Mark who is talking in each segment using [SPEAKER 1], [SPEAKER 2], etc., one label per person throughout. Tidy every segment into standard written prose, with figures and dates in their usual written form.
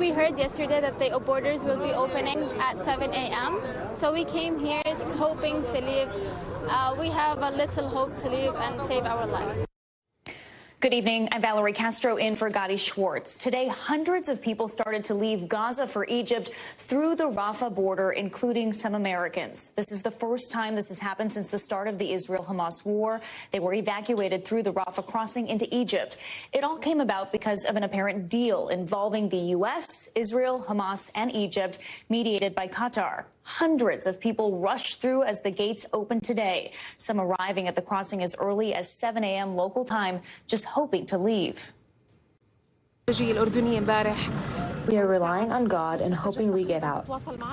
[SPEAKER 1] We heard yesterday that the borders will be opening at 7 a.m. So we came here hoping to leave. We have a little hope to leave and save our lives.
[SPEAKER 2] Good evening. I'm Valerie Castro in for Gadi Schwartz. Today, hundreds of people started to leave Gaza for Egypt through the Rafah border, including some Americans. This is the first time this has happened since the start of the Israel-Hamas war. They were evacuated through the Rafah crossing into Egypt. It all came about because of an apparent deal involving the U.S., Israel, Hamas, and Egypt, mediated by Qatar. Hundreds of people rushed through as the gates opened today, some arriving at the crossing as early as 7 a.m. local time, just hoping to leave.
[SPEAKER 3] We are relying on God and hoping we get out.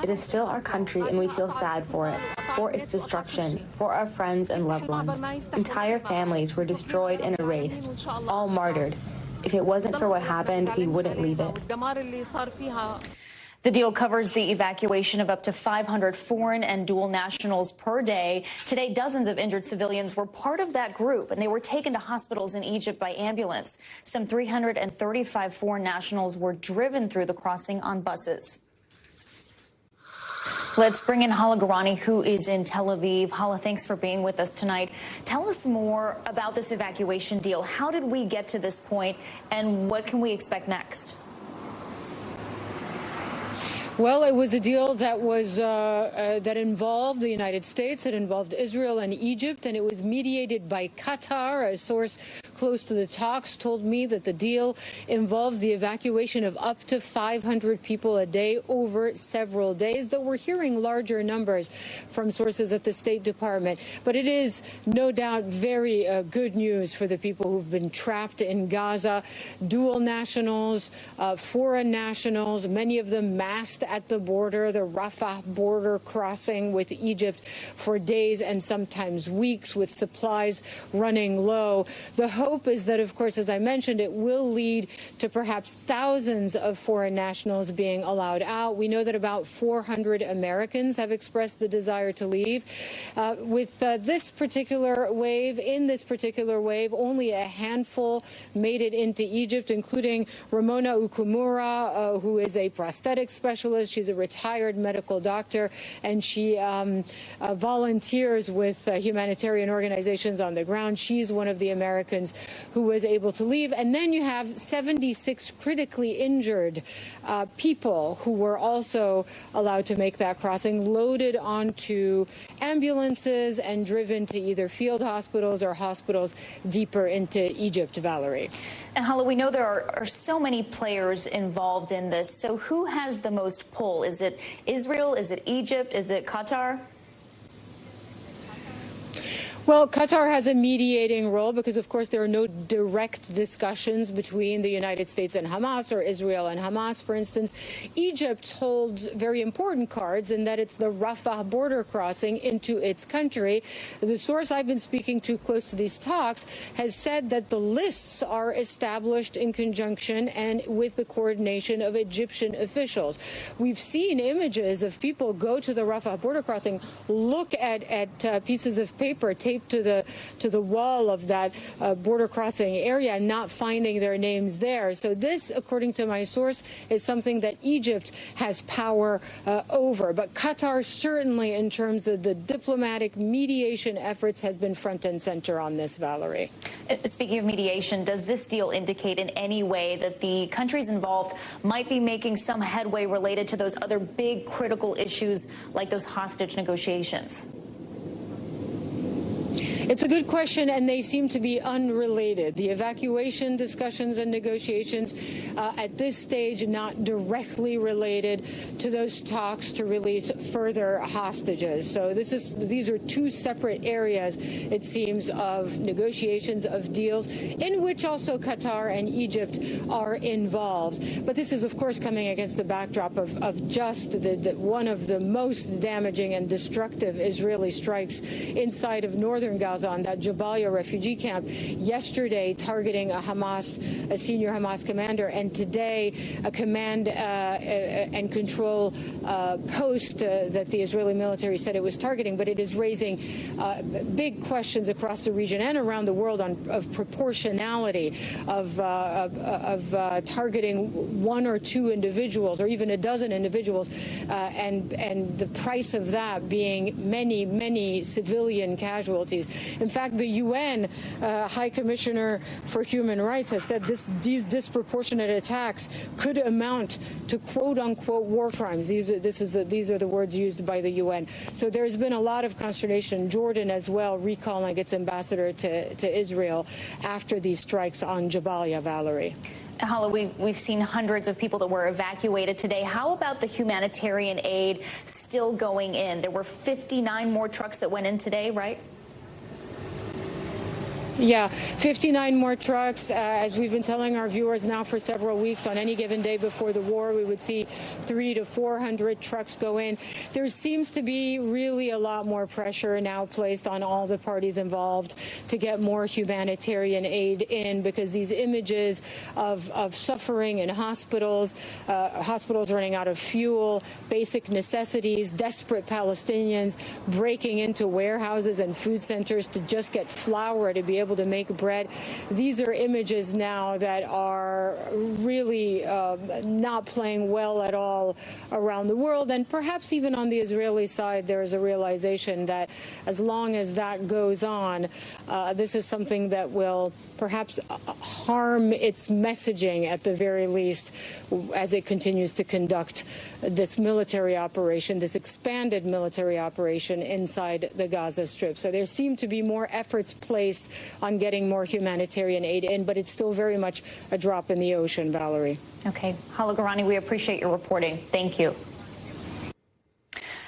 [SPEAKER 3] It is still our country and we feel sad for it, for its destruction, for our friends and loved ones. Entire families were destroyed and erased, all martyred. If it wasn't for what happened, we wouldn't leave it.
[SPEAKER 2] The deal covers the evacuation of up to 500 foreign and dual nationals per day. Today, dozens of injured civilians were part of that group, and they were taken to hospitals in Egypt by ambulance. Some 335 foreign nationals were driven through the crossing on buses. Let's bring in Hala Garani, who is in Tel Aviv. Hala, thanks for being with us tonight. Tell us more about this evacuation deal. How did we get to this point, and what can we expect next?
[SPEAKER 4] Well, it was a deal that was that involved the United States, it involved Israel and Egypt, and it was mediated by Qatar. A source close to the talks told me that the deal involves the evacuation of up to 500 people a day over several days, though we're hearing larger numbers from sources at the State Department. But it is no doubt very good news for the people who've been trapped in Gaza, dual nationals, foreign nationals, many of them masked at the border, the Rafah border crossing with Egypt for days and sometimes weeks, with supplies running low. The hope is that, of course, as I mentioned, it will lead to perhaps thousands of foreign nationals being allowed out. We know that about 400 Americans have expressed the desire to leave. With this particular wave, only a handful made it into Egypt, including Ramona Ukumura, who is a prosthetic specialist. She's a retired medical doctor, and she volunteers with humanitarian organizations on the ground. She's one of the Americans who was able to leave. And then you have 76 critically injured people who were also allowed to make that crossing, loaded onto ambulances and driven to either field hospitals or hospitals deeper into Egypt, Valerie.
[SPEAKER 2] And Hala, we know there are so many players involved in this. So who has the most pull? Is it Israel? Is it Egypt? Is it Qatar?
[SPEAKER 4] Well, Qatar has a mediating role because, of course, there are no direct discussions between the United States and Hamas, or Israel and Hamas, for instance. Egypt holds very important cards in that it's the Rafah border crossing into its country. The source I've been speaking to close to these talks has said that the lists are established in conjunction and with the coordination of Egyptian officials. We've seen images of people go to the Rafah border crossing, look at pieces of paper taped to the wall of that border crossing area, not finding their names there. So this, according to my source, is something that Egypt has power over. But Qatar, certainly in terms of the diplomatic mediation efforts, has been front and center on this, Valerie.
[SPEAKER 2] Speaking of mediation, does this deal indicate in any way that the countries involved might be making some headway related to those other big critical issues like those hostage negotiations?
[SPEAKER 4] It's a good question, and they seem to be unrelated. The evacuation discussions and negotiations at this stage not directly related to those talks to release further hostages. So these are two separate areas, it seems, of negotiations, of deals, in which also Qatar and Egypt are involved. But this is, of course, coming against the backdrop of just one of the most damaging and destructive Israeli strikes inside of northern Gaza Gaza, on that Jabaliya refugee camp, yesterday targeting a senior Hamas commander, and today a command and control post that the Israeli military said it was targeting. But it is raising big questions across the region and around the world of proportionality of targeting one or two individuals or even a dozen individuals, and the price of that being many civilian casualties. In fact, the UN High Commissioner for Human Rights has said these disproportionate attacks could amount to quote-unquote war crimes. These are the words used by the UN. So there's been a lot of consternation. Jordan as well recalling its ambassador to Israel after these strikes on Jabaliya, Valerie.
[SPEAKER 2] Hala, we've seen hundreds of people that were evacuated today. How about the humanitarian aid still going in? There were 59 more trucks that went in today, right?
[SPEAKER 4] Yeah, 59 more trucks. As we've been telling our viewers now for several weeks, on any given day before the war, we would see 300 to 400 trucks go in. There seems to be really a lot more pressure now placed on all the parties involved to get more humanitarian aid in, because these images of suffering in hospitals, hospitals running out of fuel, basic necessities, desperate Palestinians breaking into warehouses and food centers to just get flour to be able to make bread. These are images now that are really not playing well at all around the world. And perhaps even on the Israeli side, there is a realization that as long as that goes on, this is something that will perhaps harm its messaging at the very least as it continues to conduct this military operation, this expanded military operation inside the Gaza Strip. So there seem to be more efforts placed on getting more humanitarian aid in, but it's still very much a drop in the ocean, Valerie.
[SPEAKER 2] Okay. Hala Garani, we appreciate your reporting. Thank you.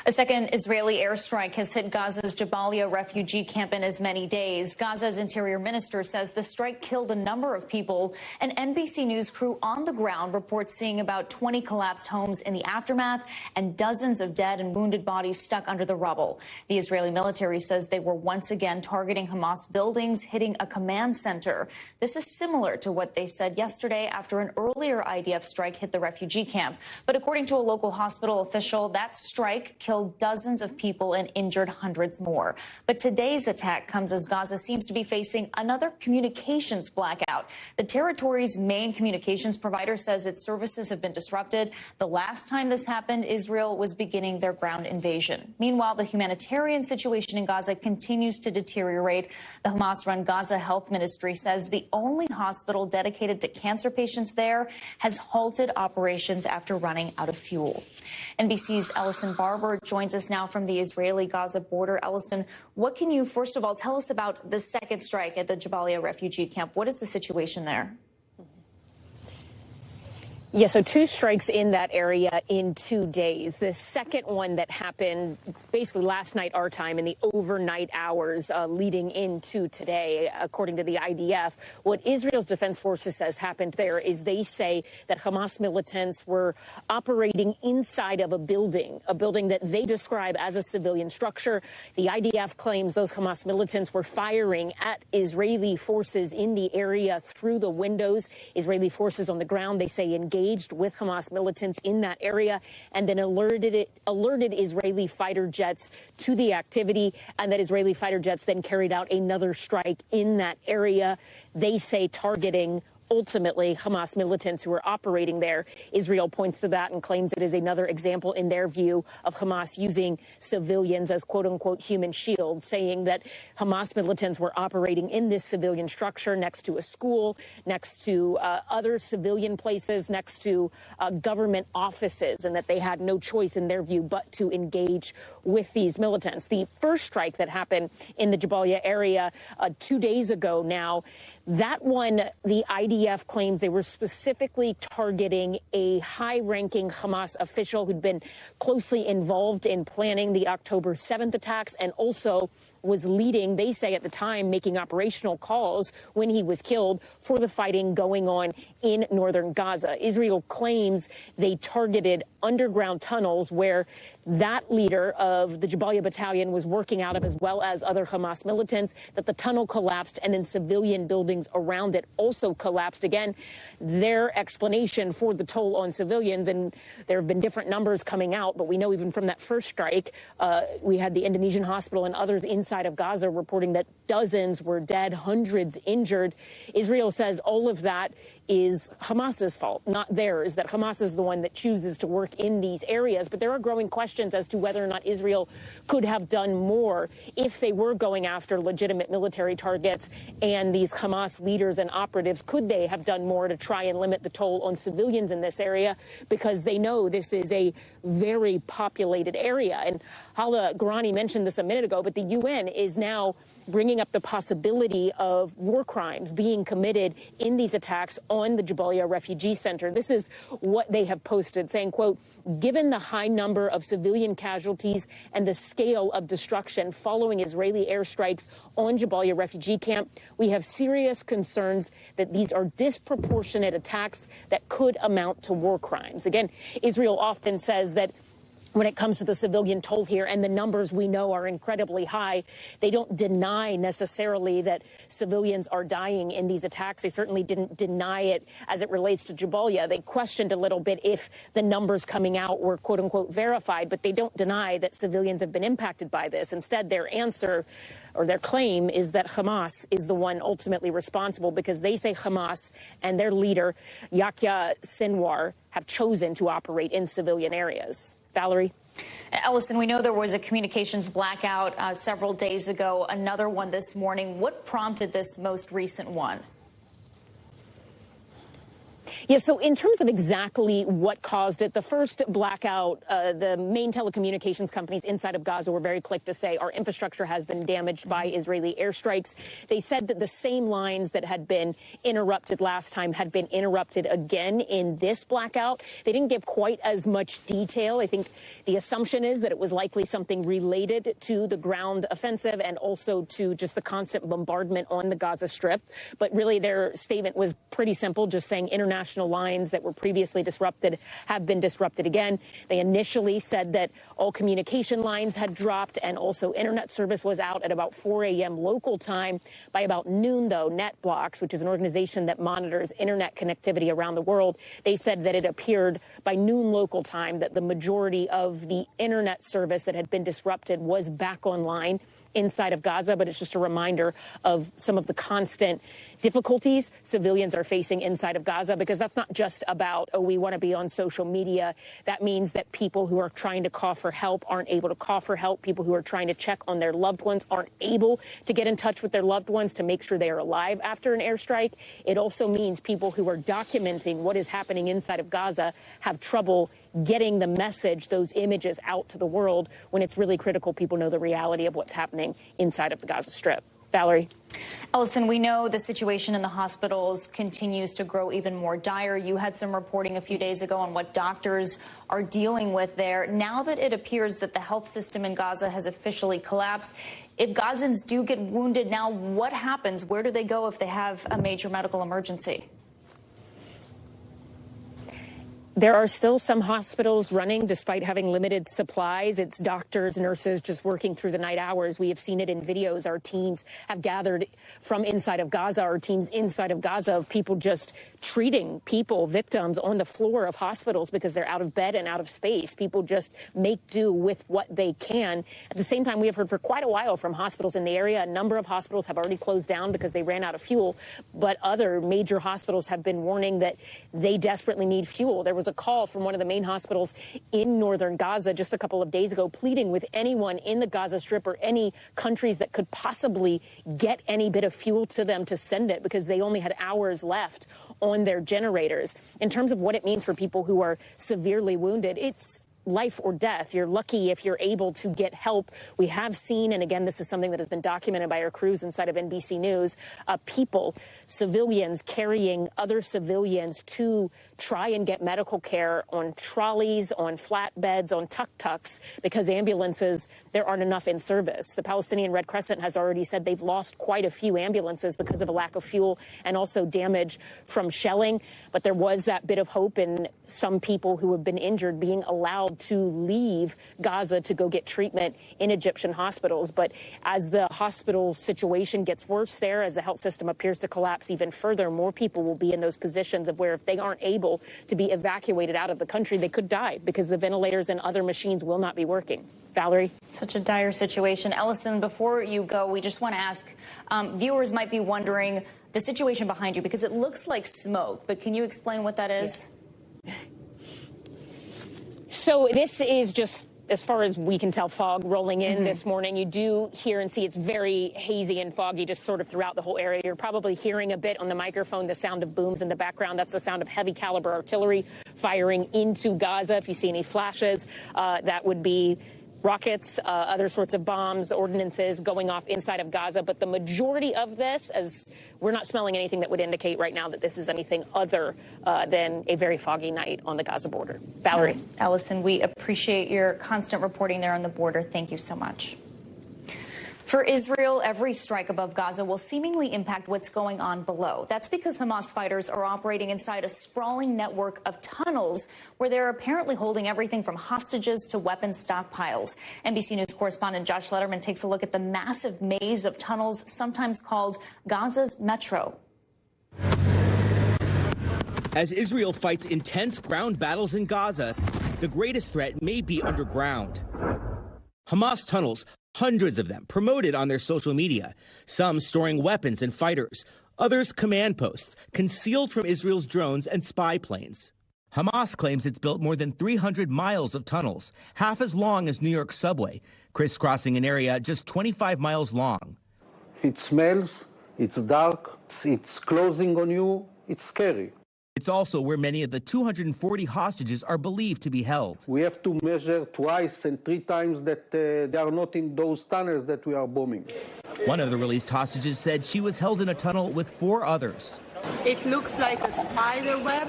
[SPEAKER 2] A second Israeli airstrike has hit Gaza's Jabaliya refugee camp in as many days. Gaza's interior minister says the strike killed a number of people. An NBC News crew on the ground reports seeing about 20 collapsed homes in the aftermath and dozens of dead and wounded bodies stuck under the rubble. The Israeli military says they were once again targeting Hamas buildings, hitting a command center. This is similar to what they said yesterday after an earlier IDF strike hit the refugee camp. But according to a local hospital official, that strike killed dozens of people and injured hundreds more. But today's attack comes as Gaza seems to be facing another communications blackout. The territory's main communications provider says its services have been disrupted. The last time this happened, Israel was beginning their ground invasion. Meanwhile, the humanitarian situation in Gaza continues to deteriorate. The Hamas-run Gaza Health Ministry says the only hospital dedicated to cancer patients there has halted operations after running out of fuel. NBC's Ellison Barber joins us now from the Israeli-Gaza border. Ellison, what can you, first of all, tell us about the second strike at the Jabaliya refugee camp? What is the situation there?
[SPEAKER 5] Yeah, so 2 strikes in that area in 2 days. The second one that happened basically last night, our time, in the overnight hours leading into today, according to the IDF. What Israel's defense forces says happened there is they say that Hamas militants were operating inside of a building that they describe as a civilian structure. The IDF claims those Hamas militants were firing at Israeli forces in the area through the windows. Israeli forces on the ground, they say, engaged with Hamas militants in that area and then alerted Israeli fighter jets to the activity, and that Israeli fighter jets then carried out another strike in that area, they say targeting ultimately Hamas militants who are operating there. Israel points to that and claims it is another example, in their view, of Hamas using civilians as quote-unquote human shield, saying that Hamas militants were operating in this civilian structure next to a school, next to other civilian places, next to government offices, and that they had no choice, in their view, but to engage with these militants. The first strike that happened in the Jabaliya area 2 days ago now, that one, the IDF claims they were specifically targeting a high-ranking Hamas official who'd been closely involved in planning the October 7th attacks and also was leading, they say at the time, making operational calls when he was killed for the fighting going on in northern Gaza. Israel claims they targeted underground tunnels where that leader of the Jabaliya battalion was working out of, as well as other Hamas militants, that the tunnel collapsed and then civilian buildings around it also collapsed. Again, their explanation for the toll on civilians, and there have been different numbers coming out, but we know even from that first strike, we had the Indonesian hospital and others inside of Gaza reporting that dozens were dead, hundreds injured. Israel says all of that is Hamas's fault, not theirs, that Hamas is the one that chooses to work in these areas. But there are growing questions as to whether or not Israel could have done more if they were going after legitimate military targets and these Hamas leaders and operatives. Could they have done more to try and limit the toll on civilians in this area? Because they know this is a very populated area. And Hala Garani mentioned this a minute ago, but the UN is now bringing up the possibility of war crimes being committed in these attacks on the Jabaliya Refugee Center. This is what they have posted, saying, quote, given the high number of civilian casualties and the scale of destruction following Israeli airstrikes on Jabaliya refugee camp, we have serious concerns that these are disproportionate attacks that could amount to war crimes. Again, Israel often says that when it comes to the civilian toll here, and the numbers we know are incredibly high, they don't deny necessarily that civilians are dying in these attacks. They certainly didn't deny it as it relates to Jabaliya. They questioned a little bit if the numbers coming out were, quote unquote, verified, but they don't deny that civilians have been impacted by this. Instead, their answer or their claim is that Hamas is the one ultimately responsible, because they say Hamas and their leader, Yahya Sinwar, have chosen to operate in civilian areas. Valerie?
[SPEAKER 2] Ellison, we know there was a communications blackout several days ago, another one this morning. What prompted this most recent one?
[SPEAKER 5] Yeah, so in terms of exactly what caused it, the first blackout, the main telecommunications companies inside of Gaza were very quick to say our infrastructure has been damaged by Israeli airstrikes. They said that the same lines that had been interrupted last time had been interrupted again in this blackout. They didn't give quite as much detail. I think the assumption is that it was likely something related to the ground offensive and also to just the constant bombardment on the Gaza Strip. But really their statement was pretty simple, just saying international lines that were previously disrupted have been disrupted again. They initially said that all communication lines had dropped and also internet service was out at about 4 a.m. local time. By about noon, though, NetBlocks, which is an organization that monitors internet connectivity around the world, they said that it appeared by noon local time that the majority of the internet service that had been disrupted was back online inside of Gaza. But it's just a reminder of some of the constant difficulties civilians are facing inside of Gaza, because that's not just about, oh, we want to be on social media. That means that people who are trying to call for help aren't able to call for help. People who are trying to check on their loved ones aren't able to get in touch with their loved ones to make sure they are alive after an airstrike. It also means people who are documenting what is happening inside of Gaza have trouble getting the message, those images out to the world, when it's really critical people know the reality of what's happening inside of the Gaza Strip. Valerie?
[SPEAKER 2] Ellison, we know the situation in the hospitals continues to grow even more dire. You had some reporting a few days ago on what doctors are dealing with there. Now that it appears that the health system in Gaza has officially collapsed, if Gazans do get wounded now, what happens? Where do they go if they have a major medical emergency?
[SPEAKER 5] There are still some hospitals running despite having limited supplies. It's doctors, nurses just working through the night hours. We have seen it in videos. Our teams have gathered from inside of Gaza, our teams inside of Gaza, of people just treating people, victims, on the floor of hospitals because they're out of bed and out of space. People just make do with what they can. At the same time, we have heard for quite a while from hospitals in the area. A number of hospitals have already closed down because they ran out of fuel, but other major hospitals have been warning that they desperately need fuel. There was a call from one of the main hospitals in northern Gaza just a couple of days ago, pleading with anyone in the Gaza Strip or any countries that could possibly get any bit of fuel to them to send it, because they only had hours left on their generators. In terms of what it means for people who are severely wounded, it's life or death. You're lucky if you're able to get help. We have seen, and again, this is something that has been documented by our crews inside of NBC News, people, civilians carrying other civilians to try and get medical care on trolleys, on flatbeds, on tuk-tuks, because ambulances, there aren't enough in service. The Palestinian Red Crescent has already said they've lost quite a few ambulances because of a lack of fuel and also damage from shelling. But there was that bit of hope in some people who have been injured being allowed to leave Gaza to go get treatment in Egyptian hospitals. But as the hospital situation gets worse there, as the health system appears to collapse even further, more people will be in those positions of where if they aren't able to be evacuated out of the country, they could die because the ventilators and other machines will not be working. Valerie?
[SPEAKER 2] Such a dire situation. Ellison, before you go, we just want to ask, viewers might be wondering the situation behind you because it looks like smoke, but can you explain what that is?
[SPEAKER 5] Yeah. So this is just, as far as we can tell, fog rolling in this morning. You do hear and see it's very hazy and foggy just sort of throughout the whole area. You're probably hearing a bit on the microphone the sound of booms in the background. That's the sound of heavy caliber artillery firing into Gaza. If you see any flashes, that would be rockets, other sorts of bombs, ordinances going off inside of Gaza. But the majority of this, as we're not smelling anything that would indicate right now that this is anything other than a very foggy night on the Gaza border. Valerie.
[SPEAKER 2] Ellison, we appreciate your constant reporting there on the border. Thank you so much. For Israel, every strike above Gaza will seemingly impact what's going on below. That's because Hamas fighters are operating inside a sprawling network of tunnels where they're apparently holding everything from hostages to weapons stockpiles. NBC News correspondent Josh Letterman takes a look at the massive maze of tunnels, sometimes called Gaza's Metro.
[SPEAKER 6] As Israel fights intense ground battles in Gaza, the greatest threat may be underground. Hamas tunnels, hundreds of them, promoted on their social media, some storing weapons and fighters, others command posts, concealed from Israel's drones and spy planes. Hamas claims it's built more than 300 miles of tunnels, half as long as New York's subway, crisscrossing an area just 25 miles long.
[SPEAKER 7] It smells, it's dark, it's closing on you, it's scary.
[SPEAKER 6] It's also where many of the 240 hostages are believed to be held.
[SPEAKER 7] We have to measure twice and 3 times that they are not in those tunnels that we are bombing.
[SPEAKER 6] One of the released hostages said she was held in a tunnel with 4 others.
[SPEAKER 8] It looks like a spider web.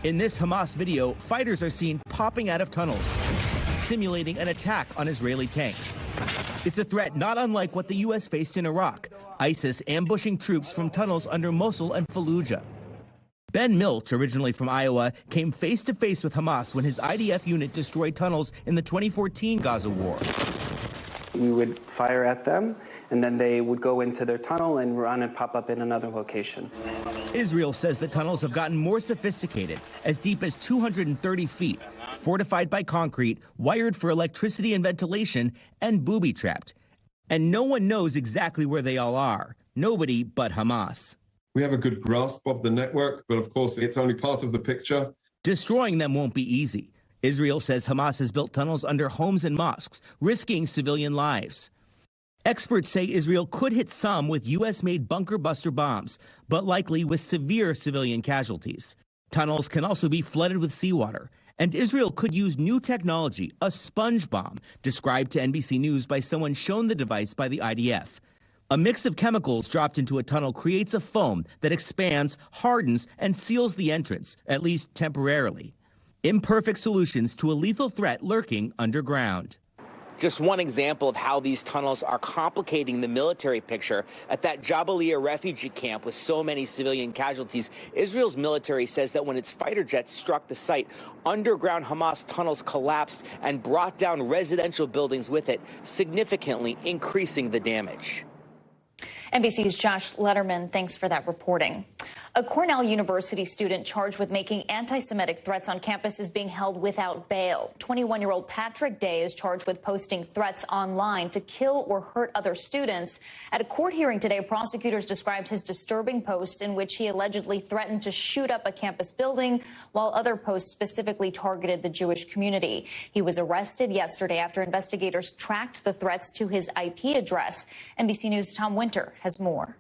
[SPEAKER 6] In this Hamas video, fighters are seen popping out of tunnels, simulating an attack on Israeli tanks. It's a threat not unlike what the U.S. faced in Iraq, ISIS ambushing troops from tunnels under Mosul and Fallujah. Ben Milch, originally from Iowa, came face-to-face with Hamas when his IDF unit destroyed tunnels in the 2014 Gaza war.
[SPEAKER 9] We would fire at them, and then they would go into their tunnel and run and pop up in another location.
[SPEAKER 6] Israel says the tunnels have gotten more sophisticated, as deep as 230 feet, fortified by concrete, wired for electricity and ventilation, and booby-trapped. And no one knows exactly where they all are. Nobody but Hamas.
[SPEAKER 10] We have a good grasp of the network, but of course it's only part of the picture.
[SPEAKER 6] Destroying them won't be easy. Israel says Hamas has built tunnels under homes and mosques, risking civilian lives. Experts say Israel could hit some with U.S.-made bunker-buster bombs, but likely with severe civilian casualties. Tunnels can also be flooded with seawater. And Israel could use new technology, a sponge bomb, described to NBC News by someone shown the device by the IDF. A mix of chemicals dropped into a tunnel creates a foam that expands, hardens, and seals the entrance, at least temporarily. Imperfect solutions to a lethal threat lurking underground.
[SPEAKER 11] Just one example of how these tunnels are complicating the military picture. At that Jabaliya refugee camp with so many civilian casualties, Israel's military says that when its fighter jets struck the site, underground Hamas tunnels collapsed and brought down residential buildings with it, significantly increasing the damage.
[SPEAKER 2] NBC's Josh Letterman, thanks for that reporting. A Cornell University student charged with making anti-Semitic threats on campus is being held without bail. 21-year-old Patrick Day is charged with posting threats online to kill or hurt other students. At a court hearing today, prosecutors described his disturbing posts in which he allegedly threatened to shoot up a campus building, while other posts specifically targeted the Jewish community. He was arrested yesterday after investigators tracked the threats to his IP address. NBC News' Tom Winter has more.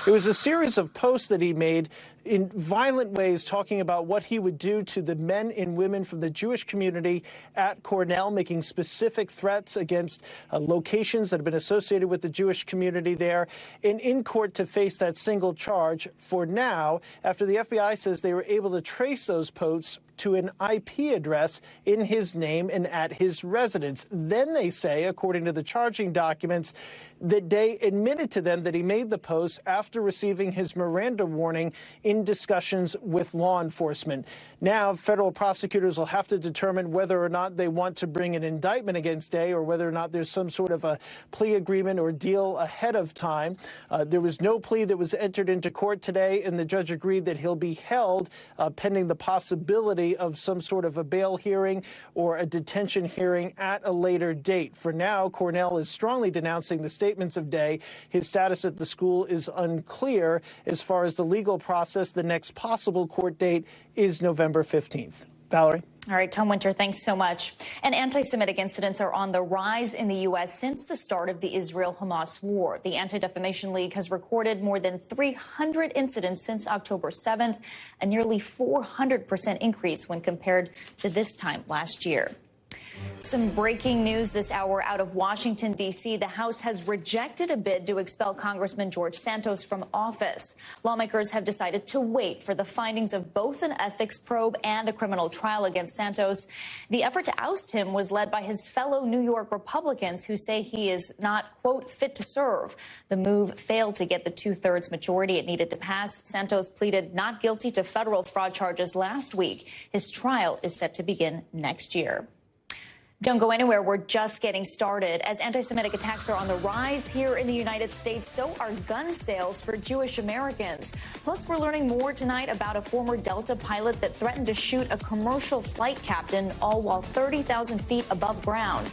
[SPEAKER 12] It was a series of posts that he made in violent ways talking about what he would do to the men and women from the Jewish community at Cornell, making specific threats against locations that have been associated with the Jewish community there, and in court to face that single charge for now, after the FBI says they were able to trace those posts to an IP address in his name and at his residence. Then they say, according to the charging documents, that Day admitted to them that he made the post after receiving his Miranda warning in discussions with law enforcement. Now, federal prosecutors will have to determine whether or not they want to bring an indictment against Day or whether or not there's some sort of a plea agreement or deal ahead of time. There was no plea that was entered into court today, and the judge agreed that he'll be held pending the possibility of some sort of a bail hearing or a detention hearing at a later date. For now, Cornell is strongly denouncing the statements of Day. His status at the school is unclear. As far as the legal process, the next possible court date is November 15th. Valerie?
[SPEAKER 2] All right, Tom Winter, thanks so much. And anti-Semitic incidents are on the rise in the U.S. since the start of the Israel-Hamas war. The Anti-Defamation League has recorded more than 300 incidents since October 7th, a nearly 400% increase when compared to this time last year. Some breaking news this hour out of Washington, D.C. The House has rejected a bid to expel Congressman George Santos from office. Lawmakers have decided to wait for the findings of both an ethics probe and a criminal trial against Santos. The effort to oust him was led by his fellow New York Republicans who say he is not, quote, fit to serve. The move failed to get the two-thirds majority it needed to pass. Santos pleaded not guilty to federal fraud charges last week. His trial is set to begin next year. Don't go anywhere. We're just getting started. As anti-Semitic attacks are on the rise here in the United States, so are gun sales for Jewish Americans. Plus, we're learning more tonight about a former Delta pilot that threatened to shoot a commercial flight captain, all while 30,000 feet above ground.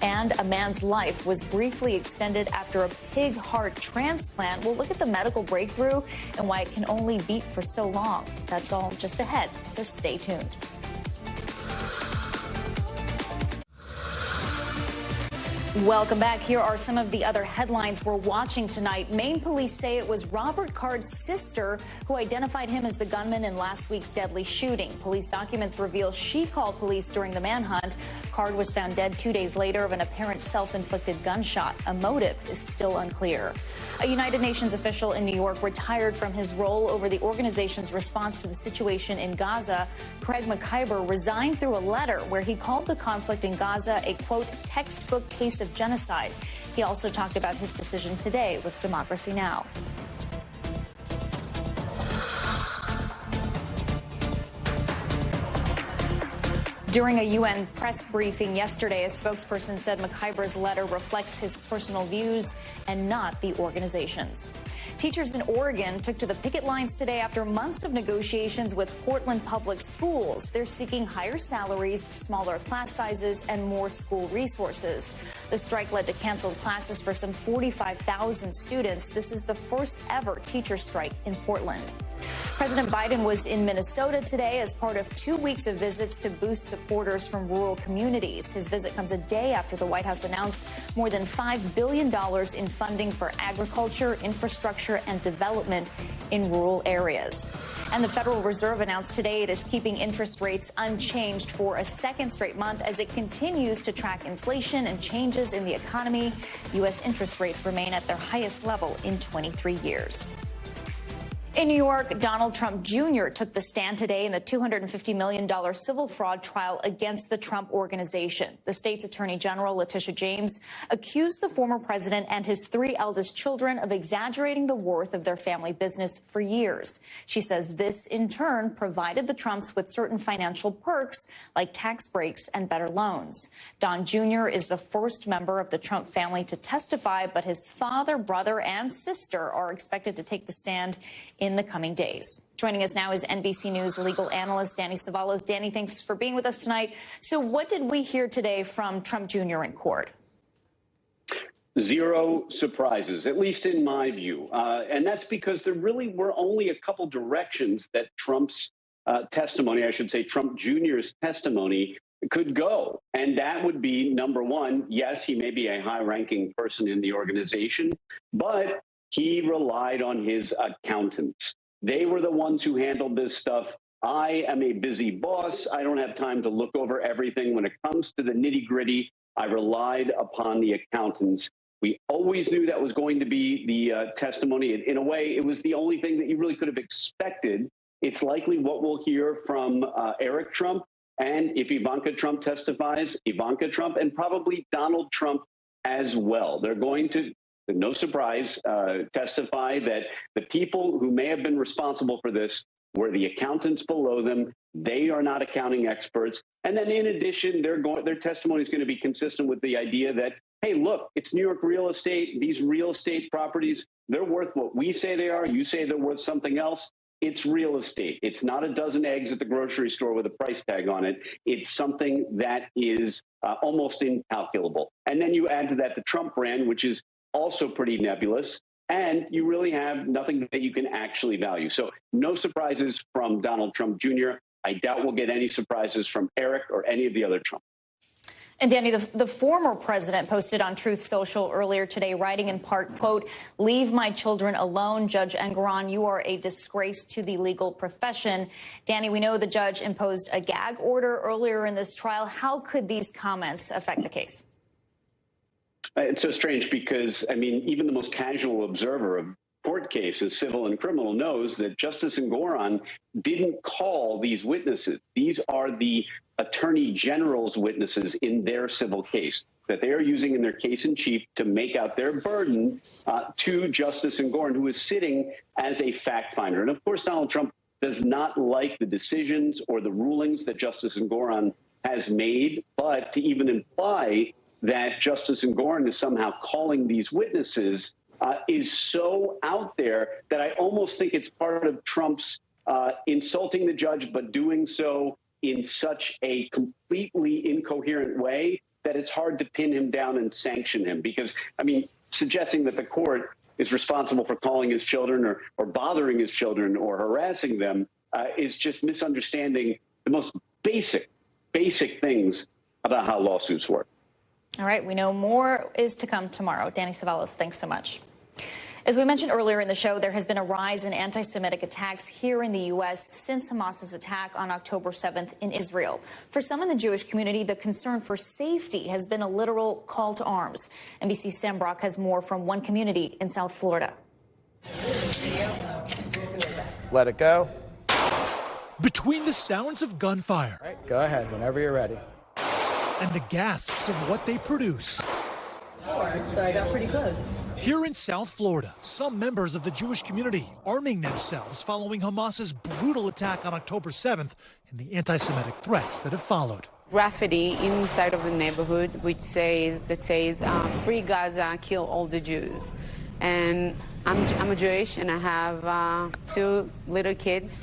[SPEAKER 2] And a man's life was briefly extended after a pig heart transplant. We'll look at the medical breakthrough and why it can only beat for so long. That's all just ahead, so stay tuned. Welcome back. Here are some of the other headlines we're watching tonight. Maine police say it was Robert Card's sister who identified him as the gunman in last week's deadly shooting. Police documents reveal she called police during the manhunt. Card was found dead 2 days later of an apparent self-inflicted gunshot. A motive is still unclear. A United Nations official in New York retired from his role over the organization's response to the situation in Gaza. Craig McIver resigned through a letter where he called the conflict in Gaza a, quote, textbook case of genocide. He also talked about his decision today with Democracy Now! During a UN press briefing yesterday, a spokesperson said McIver's letter reflects his personal views and not the organization's. Teachers in Oregon took to the picket lines today after months of negotiations with Portland Public Schools. They're seeking higher salaries, smaller class sizes, and more school resources. The strike led to canceled classes for some 45,000 students. This is the first ever teacher strike in Portland. President Biden was in Minnesota today as part of 2 weeks of visits to boost supporters from rural communities. His visit comes a day after the White House announced more than $5 billion in funding for agriculture, infrastructure, and development in rural areas. And the Federal Reserve announced today it is keeping interest rates unchanged for a second straight month as it continues to track inflation and changes in the economy. U.S. interest rates remain at their highest level in 23 years. In New York, Donald Trump Jr. took the stand today in the $250 million civil fraud trial against the Trump Organization. The state's Attorney General, Letitia James, accused the former president and his 3 eldest children of exaggerating the worth of their family business for years. She says this, in turn, provided the Trumps with certain financial perks like tax breaks and better loans. Don Jr. is the first member of the Trump family to testify, but his father, brother, and sister are expected to take the stand in the coming days. Joining us now is NBC News legal analyst Danny Savalos. Danny, thanks for being with us tonight. So what did we hear today from Trump Jr. in court?
[SPEAKER 13] Zero surprises, at least in my view. And that's because there really were only a couple directions that Trump's testimony, I should say Trump Jr.'s testimony, could go. And that would be, number one, yes, he may be a high-ranking person in the organization, but he relied on his accountants. They were the ones who handled this stuff. I am a busy boss. I don't have time to look over everything. When it comes to the nitty-gritty, I relied upon the accountants. We always knew that was going to be the testimony. In a way, it was the only thing that you really could have expected It's likely what we'll hear from Eric Trump, and if Ivanka Trump testifies, Ivanka Trump, and probably Donald Trump as well. They're going to, no surprise, testify that the people who may have been responsible for this were the accountants below them. They are not accounting experts. And then in addition, their testimony is going to be consistent with the idea that, hey, look, it's New York real estate. These real estate properties, they're worth what we say they are. You say they're worth something else. It's real estate. It's not a dozen eggs at the grocery store with a price tag on it. It's something that is almost incalculable. And then you add to that the Trump brand, which is also pretty nebulous. And you really have nothing that you can actually value. So no surprises from Donald Trump Jr. I doubt we'll get any surprises from Eric or any of the other Trump.
[SPEAKER 2] And Danny, the former president posted on Truth Social earlier today, writing in part, quote, "Leave my children alone. Judge Engoron, you are a disgrace to the legal profession." Danny, we know the judge imposed a gag order earlier in this trial. How could these comments affect the case?
[SPEAKER 13] It's so strange because, I mean, even the most casual observer of court cases, civil and criminal, knows that Justice Engoron didn't call these witnesses. These are the attorney general's witnesses in their civil case that they are using in their case in chief to make out their burden to Justice Engoron, who is sitting as a fact finder. And of course, Donald Trump does not like the decisions or the rulings that Justice Engoron has made, but to even imply that Justice Engoron is somehow calling these witnesses is so out there that I almost think it's part of Trump's insulting the judge, but doing so in such a completely incoherent way that it's hard to pin him down and sanction him. Because, I mean, suggesting that the court is responsible for calling his children or bothering his children or harassing them is just misunderstanding the most basic things about how lawsuits work.
[SPEAKER 2] All right, we know more is to come tomorrow. Danny Savalas, thanks so much. As we mentioned earlier in the show, there has been a rise in anti-Semitic attacks here in the U.S. since Hamas's attack on October 7th in Israel. For some in the Jewish community, the concern for safety has been a literal call to arms. NBC's Sam Brock has more from one community in South Florida.
[SPEAKER 14] Let it go.
[SPEAKER 15] Between the sounds of gunfire,
[SPEAKER 14] all right, go ahead whenever you're ready,
[SPEAKER 15] and the gasps of what they produce.
[SPEAKER 16] So I got pretty close.
[SPEAKER 15] Here in South Florida, some members of the Jewish community arming themselves following Hamas's brutal attack on October 7th and the anti-Semitic threats that have followed.
[SPEAKER 16] Graffiti inside of the neighborhood which says "Free Gaza, kill all the Jews." And I'm a Jewish and I have 2 little kids.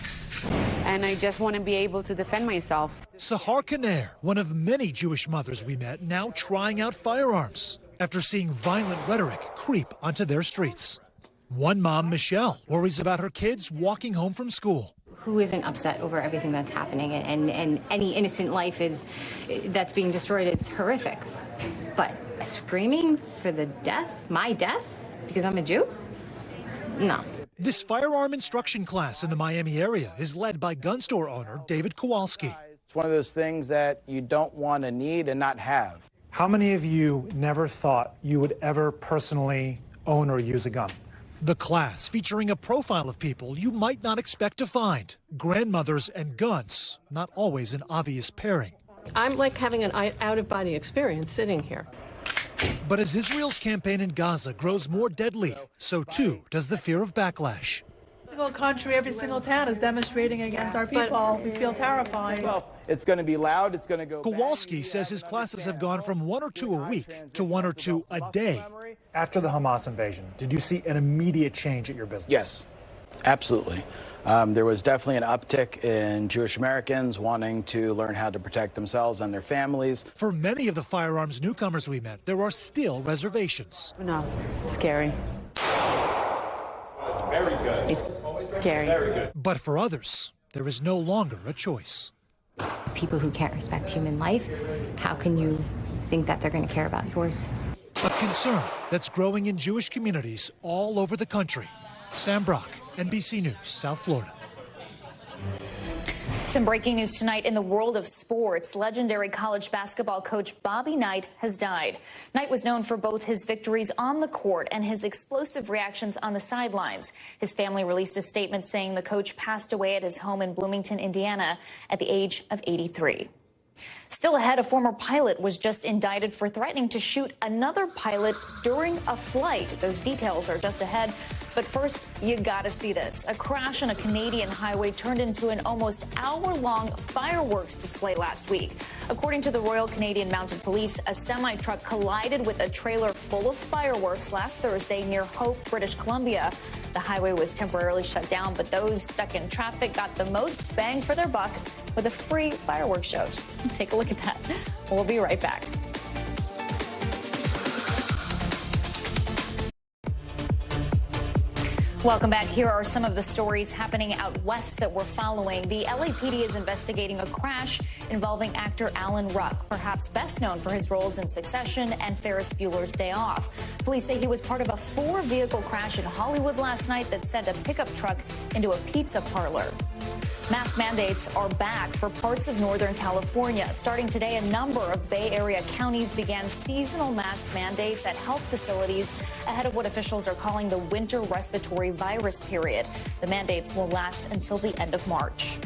[SPEAKER 16] And I just want to be able to defend myself.
[SPEAKER 15] Sahar Kaner, one of many Jewish mothers we met, now trying out firearms after seeing violent rhetoric creep onto their streets. One mom, Michelle, worries about her kids walking home from school.
[SPEAKER 17] Who isn't upset over everything that's happening? And any innocent life that's being destroyed is horrific. But screaming for the death, my death, because I'm a Jew? No.
[SPEAKER 15] This firearm instruction class in the Miami area is led by gun store owner David Kowalski.
[SPEAKER 14] It's one of those things that you don't want to need and not have.
[SPEAKER 18] How many of you never thought you would ever personally own or use a gun?
[SPEAKER 15] The class featuring a profile of people you might not expect to find. Grandmothers and guns, not always an obvious pairing.
[SPEAKER 19] I'm like having an out-of-body experience sitting here.
[SPEAKER 15] But as Israel's campaign in Gaza grows more deadly, so too does the fear of backlash.
[SPEAKER 20] Every single country, every single town is demonstrating against our people. We feel terrified.
[SPEAKER 14] Well, it's going to be loud. It's going to go.
[SPEAKER 15] Kowalski says his classes have gone from 1 or 2 a week to 1 or 2 a day.
[SPEAKER 18] After the Hamas invasion, did you see an immediate change at your business?
[SPEAKER 14] Yes, absolutely. There was definitely an uptick in Jewish Americans wanting to learn how to protect themselves and their families.
[SPEAKER 15] For many of the firearms newcomers we met, there are still reservations.
[SPEAKER 16] No, scary.
[SPEAKER 14] Very good.
[SPEAKER 16] It's scary.
[SPEAKER 14] Very good.
[SPEAKER 15] But for others, there is no longer a choice.
[SPEAKER 17] People who can't respect human life, how can you think that they're going to care about yours?
[SPEAKER 15] A concern that's growing in Jewish communities all over the country. Sam Brock, NBC News, South Florida.
[SPEAKER 2] Some breaking news tonight in the world of sports. Legendary college basketball coach Bobby Knight has died. Knight was known for both his victories on the court and his explosive reactions on the sidelines. His family released a statement saying the coach passed away at his home in Bloomington, Indiana, at the age of 83. Still ahead, a former pilot was just indicted for threatening to shoot another pilot during a flight. Those details are just ahead. But first, you gotta see this. A crash on a Canadian highway turned into an almost hour-long fireworks display last week. According to the Royal Canadian Mounted Police, a semi-truck collided with a trailer full of fireworks last Thursday near Hope, British Columbia. The highway was temporarily shut down, but those stuck in traffic got the most bang for their buck with a free fireworks show. Just take a look at that. We'll be right back. Welcome back. Here are some of the stories happening out west that we're following. The LAPD is investigating a crash involving actor Alan Ruck, perhaps best known for his roles in Succession and Ferris Bueller's Day Off. Police say he was part of a 4-vehicle crash in Hollywood last night that sent a pickup truck into a pizza parlor. Mask mandates are back for parts of Northern California. Starting today, a number of Bay Area counties began seasonal mask mandates at health facilities ahead of what officials are calling the winter respiratory virus period. The mandates will last until the end of March.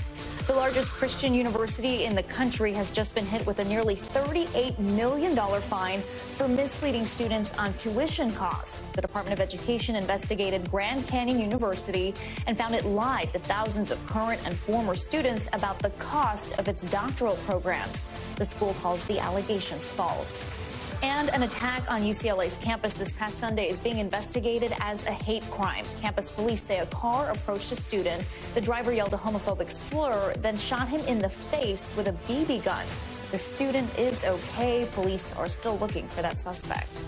[SPEAKER 2] The largest Christian university in the country has just been hit with a nearly $38 million fine for misleading students on tuition costs. The Department of Education investigated Grand Canyon University and found it lied to thousands of current and former students about the cost of its doctoral programs. The school calls the allegations false. And an attack on UCLA's campus this past Sunday is being investigated as a hate crime. Campus police say a car approached a student. The driver yelled a homophobic slur, then shot him in the face with a BB gun. The student is okay. Police are still looking for that suspect.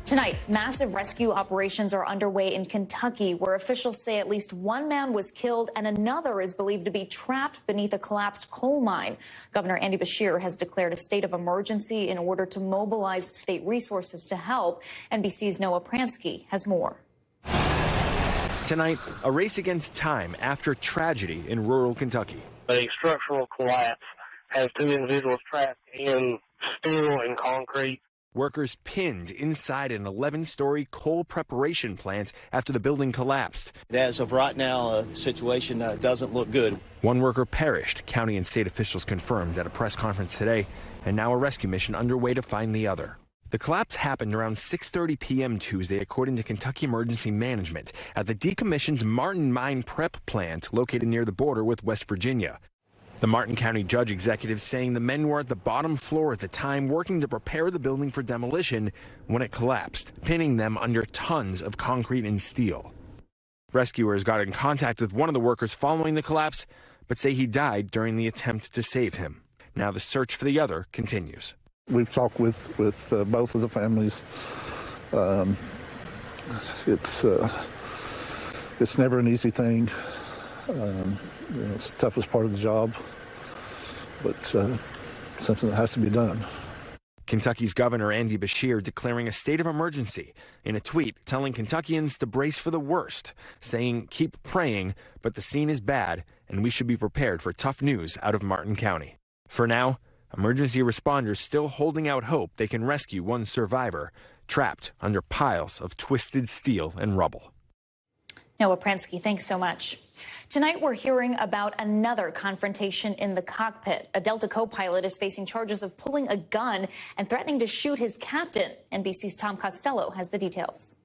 [SPEAKER 2] Tonight, massive rescue operations are underway in Kentucky, where officials say at least one man was killed and another is believed to be trapped beneath a collapsed coal mine. Governor Andy Beshear has declared a state of emergency in order to mobilize state resources to help. NBC's Noah Pransky has more.
[SPEAKER 21] Tonight, a race against time after tragedy in rural Kentucky.
[SPEAKER 22] A structural collapse has 2 individuals trapped in steel and concrete.
[SPEAKER 21] Workers pinned inside an 11-story coal preparation plant after the building collapsed.
[SPEAKER 23] As of right now, the situation doesn't look good.
[SPEAKER 21] One worker perished, county and state officials confirmed at a press conference today, and now a rescue mission underway to find the other. The collapse happened around 6:30 p.m. Tuesday, according to Kentucky Emergency Management, at the decommissioned Martin Mine Prep plant located near the border with West Virginia. The Martin County judge executive saying the men were at the bottom floor at the time working to prepare the building for demolition when it collapsed, pinning them under tons of concrete and steel. Rescuers got in contact with one of the workers following the collapse, but say he died during the attempt to save him. Now the search for the other continues.
[SPEAKER 24] We've talked with both of the families. It's never an easy thing. It's the toughest part of the job, but something that has to be done.
[SPEAKER 21] Kentucky's Governor Andy Beshear declaring a state of emergency in a tweet telling Kentuckians to brace for the worst, saying keep praying, but the scene is bad and we should be prepared for tough news out of Martin County. For now, emergency responders still holding out hope they can rescue one survivor trapped under piles of twisted steel and rubble.
[SPEAKER 2] Noah Pransky, thanks so much. Tonight, we're hearing about another confrontation in the cockpit. A Delta co-pilot is facing charges of pulling a gun and threatening to shoot his captain. NBC's Tom Costello has the details.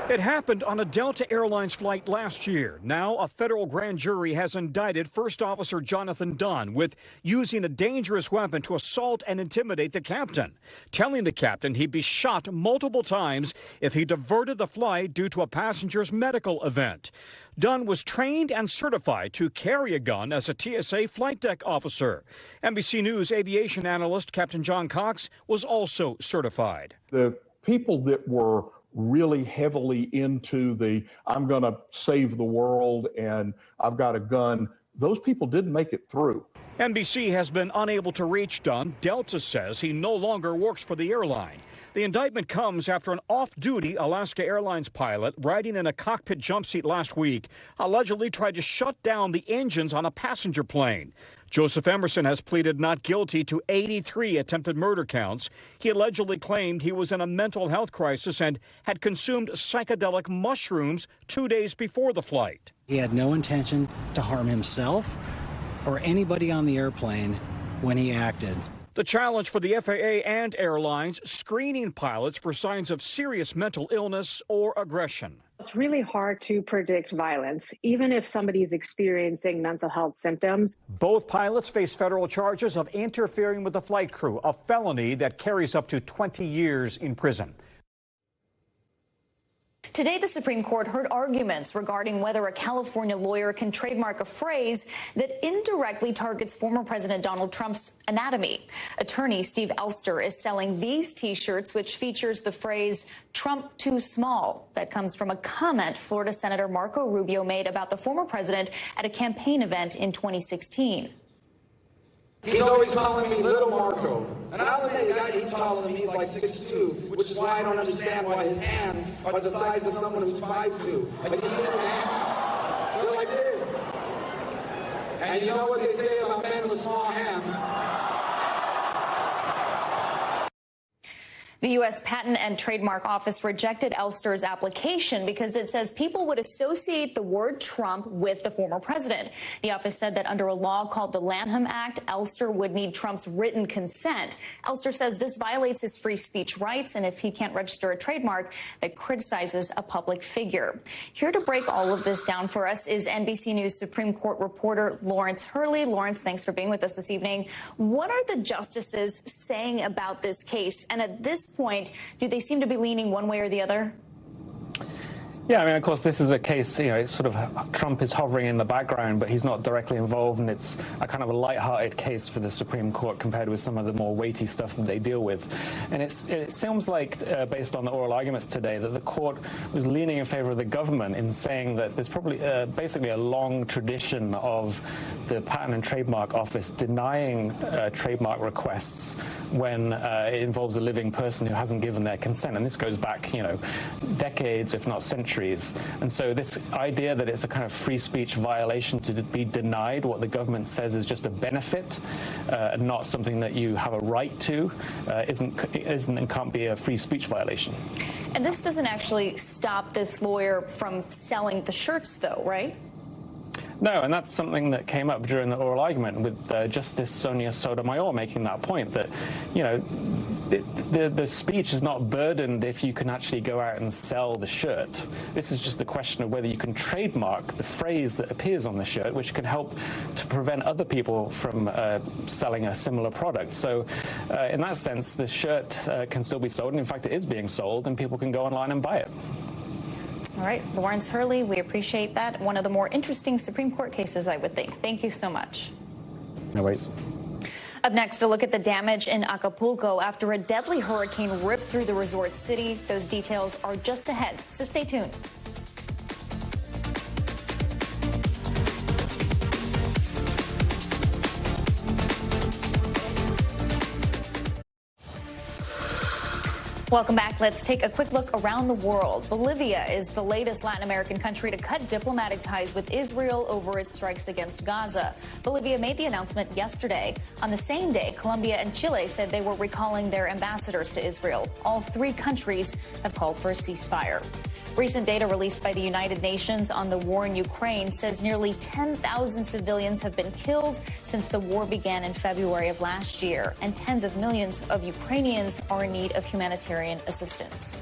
[SPEAKER 25] It happened on a Delta Airlines flight last year. Now, a federal grand jury has indicted First Officer Jonathan Dunn with using a dangerous weapon to assault and intimidate the captain, telling the captain he'd be shot multiple times if he diverted the flight due to a passenger's medical event. Dunn was trained and certified to carry a gun as a TSA flight deck officer. NBC News aviation analyst Captain John Cox was also certified.
[SPEAKER 26] The people that were really heavily into the I'm going to save the world and I've got a gun, those people didn't make it through.
[SPEAKER 25] NBC has been unable to reach Dunn. Delta says he no longer works for the airline. The indictment comes after an off-duty Alaska Airlines pilot riding in a cockpit jump seat last week allegedly tried to shut down the engines on a passenger plane. Joseph Emerson has pleaded not guilty to 83 attempted murder counts. He allegedly claimed he was in a mental health crisis and had consumed psychedelic mushrooms 2 days before the flight.
[SPEAKER 1] He had no intention to harm himself or anybody on the airplane when he acted.
[SPEAKER 25] The challenge for the FAA and airlines, screening pilots for signs of serious mental illness or aggression.
[SPEAKER 3] It's really hard to predict violence, even if somebody is experiencing mental health symptoms.
[SPEAKER 25] Both pilots face federal charges of interfering with the flight crew, a felony that carries up to 20 years in prison.
[SPEAKER 2] Today, the Supreme Court heard arguments regarding whether a California lawyer can trademark a phrase that indirectly targets former President Donald Trump's anatomy. Attorney Steve Elster is selling these T-shirts, which features the phrase "Trump too small." That comes from a comment Florida Senator Marco Rubio made about the former president at a campaign event in 2016.
[SPEAKER 4] He's always calling me Little Marco. And I'll admit that he's taller than me, he's like 6'2", which is why I don't understand why his hands are the size of someone who's 5'2". Have you seen his hands? They're like this. And you know what they say about men with small hands?
[SPEAKER 2] The U.S. Patent and Trademark Office rejected Elster's application because it says people would associate the word Trump with the former president. The office said that under a law called the Lanham Act, Elster would need Trump's written consent. Elster says this violates his free speech rights, and if he can't register a trademark that criticizes a public figure. Here to break all of this down for us is NBC News Supreme Court reporter Lawrence Hurley. Lawrence, thanks for being with us this evening. What are the justices saying about this case? And at this point, do they seem to be leaning one way or the other?
[SPEAKER 5] Yeah, I mean, of course, this is a case, it's sort of Trump is hovering in the background, but he's not directly involved, and it's a kind of a lighthearted case for the Supreme Court compared with some of the more weighty stuff that they deal with. And it seems like, based on the oral arguments today, that the court was leaning in favor of the government in saying that there's probably basically a long tradition of the Patent and Trademark Office denying trademark requests when it involves a living person who hasn't given their consent. And this goes back, decades, if not centuries. And so this idea that it's a kind of free speech violation to be denied what the government says is just a benefit, not something that you have a right to, isn't and can't be a free speech violation.
[SPEAKER 2] And this doesn't actually stop this lawyer from selling the shirts, though, right?
[SPEAKER 5] No, and that's something that came up during the oral argument with Justice Sonia Sotomayor making that point, that, the speech is not burdened if you can actually go out and sell the shirt. This is just the question of whether you can trademark the phrase that appears on the shirt, which can help to prevent other people from selling a similar product. So in that sense, the shirt can still be sold, and in fact it is being sold, and people can go online and buy it.
[SPEAKER 2] All right, Lawrence Hurley, we appreciate that. One of the more interesting Supreme Court cases, I would think. Thank you so much.
[SPEAKER 5] No worries.
[SPEAKER 2] Up next, a look at the damage in Acapulco after a deadly hurricane ripped through the resort city. Those details are just ahead, so stay tuned. Welcome back. Let's take a quick look around the world. Bolivia is the latest Latin American country to cut diplomatic ties with Israel over its strikes against Gaza. Bolivia made the announcement yesterday. On the same day, Colombia and Chile said they were recalling their ambassadors to Israel. All three countries have called for a ceasefire. Recent data released by the United Nations on the war in Ukraine says nearly 10,000 civilians have been killed since the war began in February of last year, and tens of millions of Ukrainians are in need of humanitarian assistance.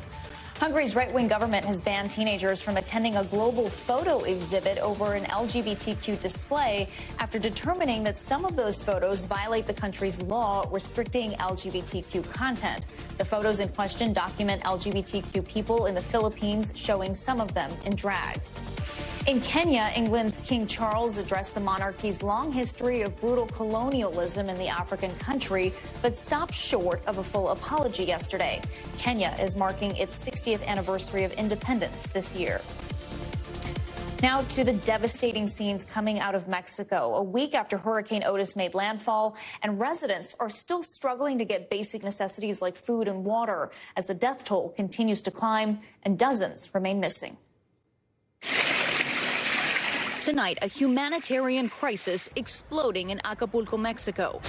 [SPEAKER 2] Hungary's right-wing government has banned teenagers from attending a global photo exhibit over an LGBTQ display after determining that some of those photos violate the country's law restricting LGBTQ content. The photos in question document LGBTQ people in the Philippines, showing some of them in drag. In Kenya, England's King Charles addressed the monarchy's long history of brutal colonialism in the African country, but stopped short of a full apology yesterday. Kenya is marking its 60th anniversary of independence this year. Now to the devastating scenes coming out of Mexico. A week after Hurricane Otis made landfall, and residents are still struggling to get basic necessities like food and water as the death toll continues to climb and dozens remain missing.
[SPEAKER 6] Tonight, a humanitarian crisis exploding in Acapulco, Mexico.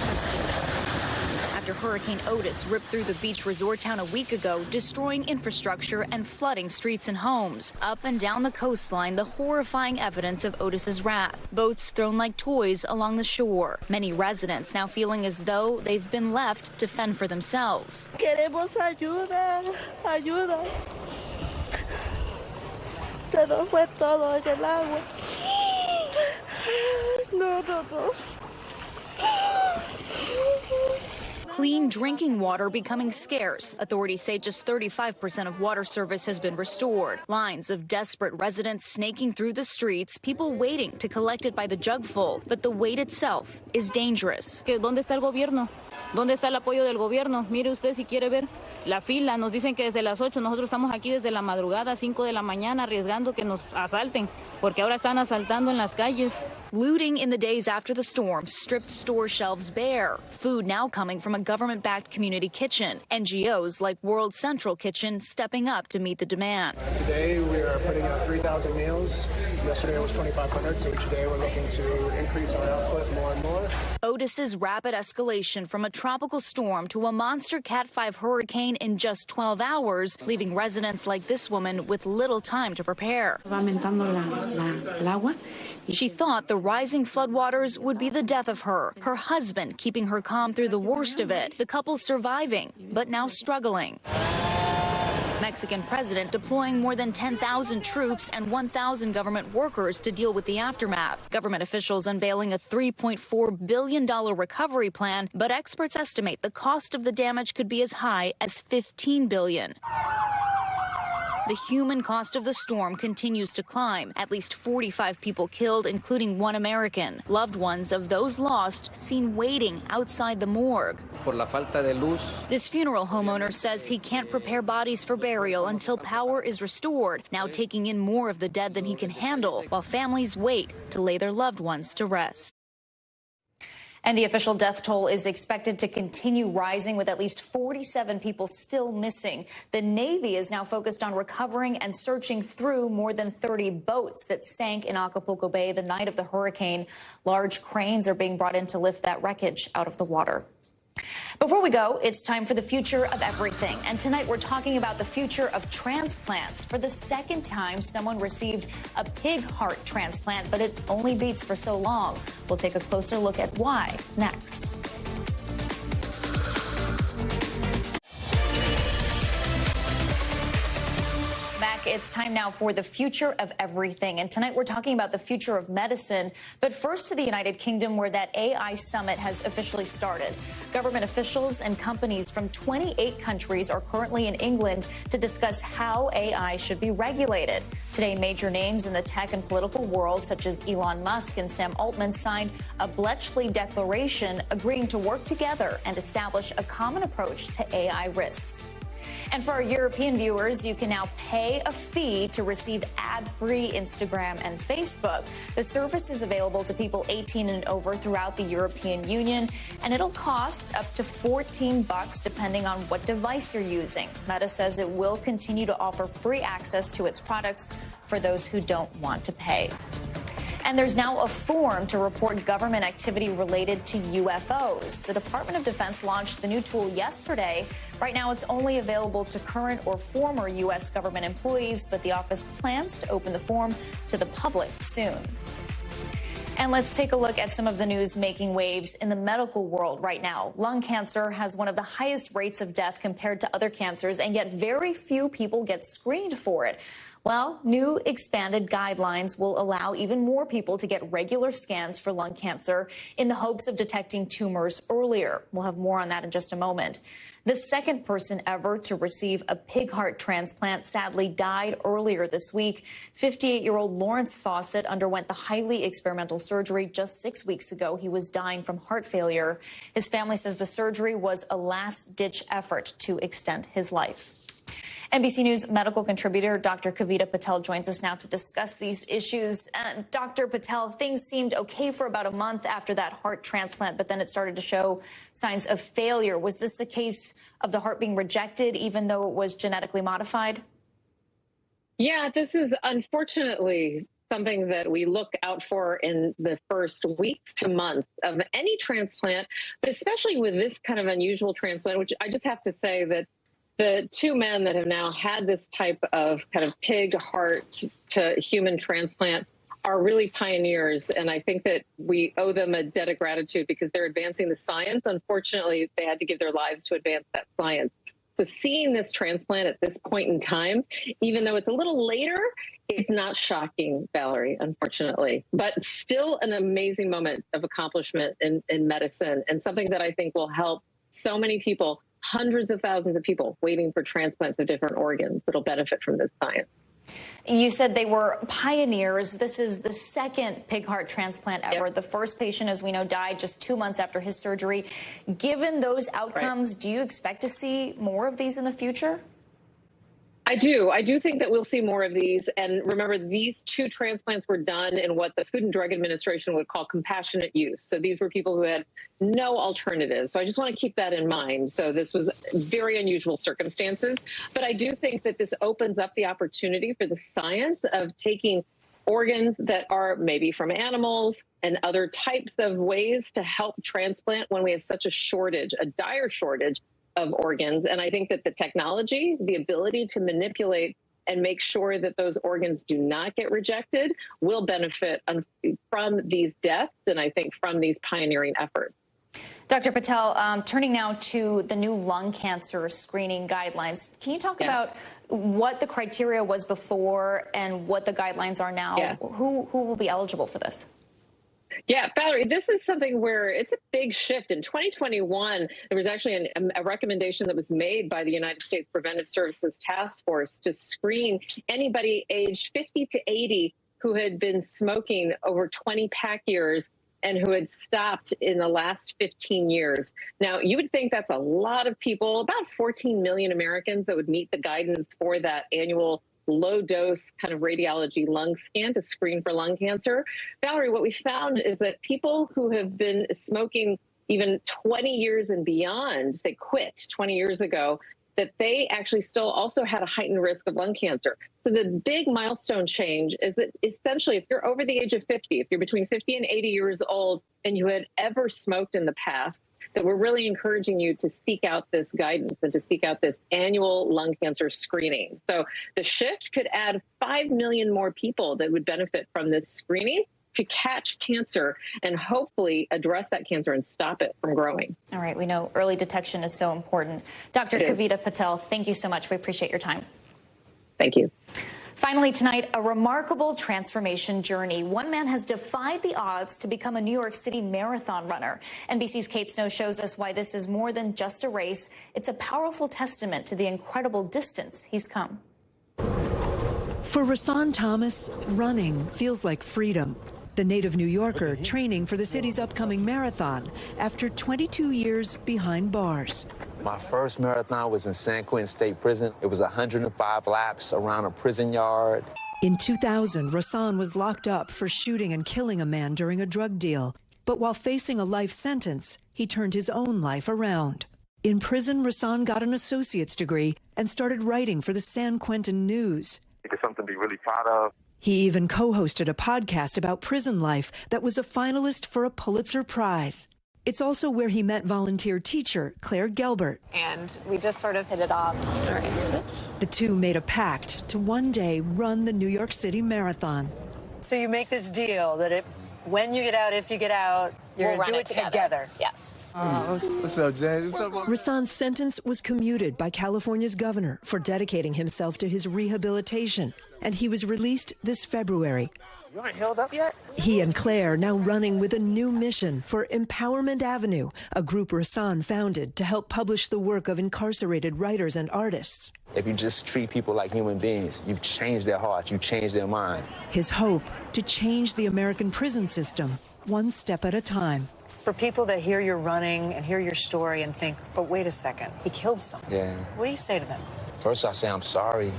[SPEAKER 6] After Hurricane Otis ripped through the beach resort town a week ago, destroying infrastructure and flooding streets and homes. Up and down the coastline, the horrifying evidence of Otis's wrath. Boats thrown like toys along the shore. Many residents now feeling as though they've been left to fend for themselves.
[SPEAKER 7] Queremos ayuda, ayuda. Se nos fue todo en el agua. No, no, no.
[SPEAKER 6] Clean drinking water becoming scarce. Authorities say just 35% of water service has been restored. Lines of desperate residents snaking through the streets, people waiting to collect it by the jugful. But the wait itself is dangerous.
[SPEAKER 7] ¿Dónde está el gobierno? ¿Dónde está el apoyo del gobierno? Mire usted si quiere ver la fila. Nos dicen que desde las 8, nosotros estamos aquí desde la madrugada, 5 de la mañana, arriesgando que nos asalten, porque ahora están asaltando en las calles.
[SPEAKER 6] Looting in the days after the storm stripped store shelves bare. Food now coming from a government-backed community kitchen. NGOs like World Central Kitchen stepping up to meet the demand.
[SPEAKER 8] Today we are putting out 3,000 meals. Yesterday was 2,500, so today we're looking to increase our output more and more.
[SPEAKER 6] Otis's rapid escalation from a tropical storm to a monster Cat 5 hurricane in just 12 hours, leaving residents like this woman with little time to prepare. She thought the rising floodwaters would be the death of her. Her husband keeping her calm through the worst of it. The couple surviving, but now struggling. Mexican president deploying more than 10,000 troops and 1,000 government workers to deal with the aftermath. Government officials unveiling a $3.4 billion recovery plan, but experts estimate the cost of the damage could be as high as $15 billion. The human cost of the storm continues to climb. At least 45 people killed, including one American. Loved ones of those lost seen waiting outside the morgue.
[SPEAKER 9] Por la falta de luz.
[SPEAKER 6] This funeral homeowner says he can't prepare bodies for burial until power is restored, now taking in more of the dead than he can handle, while families wait to lay their loved ones to rest.
[SPEAKER 2] And the official death toll is expected to continue rising, with at least 47 people still missing. The Navy is now focused on recovering and searching through more than 30 boats that sank in Acapulco Bay the night of the hurricane. Large cranes are being brought in to lift that wreckage out of the water. Before we go, it's time for the future of everything. And tonight we're talking about the future of transplants. For the second time, someone received a pig heart transplant, but it only beats for so long. We'll take a closer look at why next. It's time now for the future of everything. And tonight we're talking about the future of medicine. But first to the United Kingdom, where that AI summit has officially started. Government officials and companies from 28 countries are currently in England to discuss how AI should be regulated. Today, major names in the tech and political world, such as Elon Musk and Sam Altman, signed a Bletchley Declaration agreeing to work together and establish a common approach to AI risks. And for our European viewers, you can now pay a fee to receive ad-free Instagram and Facebook. The service is available to people 18 and over throughout the European Union, and it'll cost up to $14 depending on what device you're using. Meta says it will continue to offer free access to its products for those who don't want to pay. And there's now a form to report government activity related to UFOs. The Department of Defense launched the new tool yesterday. Right now, it's only available to current or former U.S. government employees, but the office plans to open the form to the public soon. And let's take a look at some of the news making waves in the medical world right now. Lung cancer has one of the highest rates of death compared to other cancers, and yet very few people get screened for it. Well, new expanded guidelines will allow even more people to get regular scans for lung cancer in the hopes of detecting tumors earlier. We'll have more on that in just a moment. The second person ever to receive a pig heart transplant sadly died earlier this week. 58-year-old Lawrence Fawcett underwent the highly experimental surgery just 6 weeks ago. He was dying from heart failure. His family says the surgery was a last-ditch effort to extend his life. NBC News medical contributor Dr. Kavita Patel joins us now to discuss these issues. Dr. Patel, things seemed okay for about a month after that heart transplant, but then it started to show signs of failure. Was this a case of the heart being rejected, even though it was genetically modified?
[SPEAKER 9] Yeah, this is unfortunately something that we look out for in the first weeks to months of any transplant, but especially with this kind of unusual transplant, which I just have to say that the two men that have now had this type of kind of pig heart to human transplant are really pioneers. And I think that we owe them a debt of gratitude because they're advancing the science. Unfortunately, they had to give their lives to advance that science. So seeing this transplant at this point in time, even though it's a little later, it's not shocking, Valerie, unfortunately, but still an amazing moment of accomplishment in medicine and something that I think will help so many people, hundreds of thousands of people waiting for transplants of different organs that'll benefit from this science.
[SPEAKER 2] You said they were pioneers. This is the second pig heart transplant ever. Yep. The first patient, as we know, died just 2 months after his surgery. Given those outcomes, do you expect to see more of these in the future?
[SPEAKER 9] I do. I do think that we'll see more of these. And remember, these two transplants were done in what the Food and Drug Administration would call compassionate use. So these were people who had no alternatives. So I just want to keep that in mind. So this was very unusual circumstances. But I do think that this opens up the opportunity for the science of taking organs that are maybe from animals and other types of ways to help transplant when we have such a shortage, a dire shortage of organs. And I think that the technology, the ability to manipulate and make sure that those organs do not get rejected will benefit from these deaths and I think from these pioneering efforts.
[SPEAKER 2] Dr. Patel, turning now to the new lung cancer screening guidelines. Can you talk about what the criteria was before and what the guidelines are now?
[SPEAKER 9] Yeah.
[SPEAKER 2] Who will be eligible for this?
[SPEAKER 9] Yeah, Valerie, this is something where it's a big shift. In 2021, there was actually a recommendation that was made by the United States Preventive Services Task Force to screen anybody aged 50 to 80 who had been smoking over 20 pack years and who had stopped in the last 15 years. Now, you would think that's a lot of people, about 14 million Americans that would meet the guidance for that annual low-dose kind of radiology lung scan to screen for lung cancer. Valerie, what we found is that people who have been smoking even 20 years and beyond, they quit 20 years ago, that they actually still also had a heightened risk of lung cancer. So the big milestone change is that essentially if you're over the age of 50, if you're between 50 and 80 years old and you had ever smoked in the past, that we're really encouraging you to seek out this guidance and to seek out this annual lung cancer screening. So the shift could add 5 million more people that would benefit from this screening to catch cancer and hopefully address that cancer and stop it from growing.
[SPEAKER 2] All right. We know early detection is so important. Dr. Kavita Patel, thank you so much. We appreciate your time.
[SPEAKER 9] Thank you.
[SPEAKER 2] Finally tonight, a remarkable transformation journey. One man has defied the odds to become a New York City marathon runner. NBC's Kate Snow shows us why this is more than just a race. It's a powerful testament to the incredible distance he's come.
[SPEAKER 10] For Rasan Thomas, running feels like freedom. The native New Yorker training for the city's upcoming marathon after 22 years behind bars.
[SPEAKER 11] My first marathon was in San Quentin State Prison. It was 105 laps around a prison yard.
[SPEAKER 10] In 2000, Rasan was locked up for shooting and killing a man during a drug deal. But while facing a life sentence, he turned his own life around. In prison, Rasan got an associate's degree and started writing for the San Quentin News.
[SPEAKER 11] It's something to be really proud of.
[SPEAKER 10] He even co-hosted a podcast about prison life that was a finalist for a Pulitzer Prize. It's also where he met volunteer teacher Claire Gelbert.
[SPEAKER 12] And we just sort of hit it off. All right, switch.
[SPEAKER 10] The two made a pact to one day run the New York City Marathon.
[SPEAKER 13] So you make this deal that when you get out, if you get out, you're going to do it together.
[SPEAKER 12] Yes.
[SPEAKER 13] What's up, James? What's up?
[SPEAKER 10] Rasan's sentence was commuted by California's governor for dedicating himself to his rehabilitation, and he was released this February.
[SPEAKER 13] You aren't healed up yet?
[SPEAKER 10] He and Claire now running with a new mission for Empowerment Avenue, a group Rasan founded to help publish the work of incarcerated writers and artists.
[SPEAKER 11] If you just treat people like human beings, you change their hearts, you change their minds.
[SPEAKER 10] His hope to change the American prison system one step at a time.
[SPEAKER 13] For people that hear you're running and hear your story and think, but wait a second, he killed someone.
[SPEAKER 11] Yeah.
[SPEAKER 13] What do you say to them?
[SPEAKER 11] First, I say I'm sorry,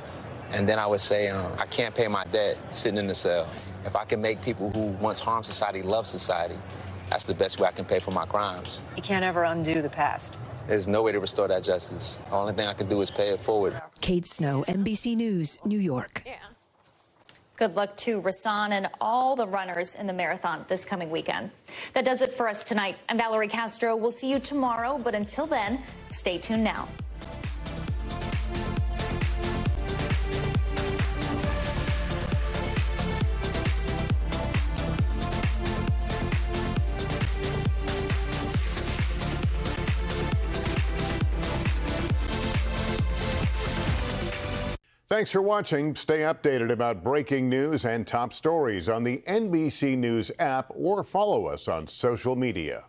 [SPEAKER 11] and then I would say I can't pay my debt sitting in the cell. If I can make people who once harmed society love society, that's the best way I can pay for my crimes.
[SPEAKER 13] You can't ever undo the past.
[SPEAKER 11] There's no way to restore that justice. The only thing I can do is pay it forward.
[SPEAKER 10] Kate Snow, NBC News, New York.
[SPEAKER 2] Yeah. Good luck to Rasan and all the runners in the marathon this coming weekend. That does it for us tonight. I'm Valerie Castro. We'll see you tomorrow, but until then, stay tuned now.
[SPEAKER 14] Thanks for watching. Stay updated about breaking news and top stories on the NBC News app or follow us on social media.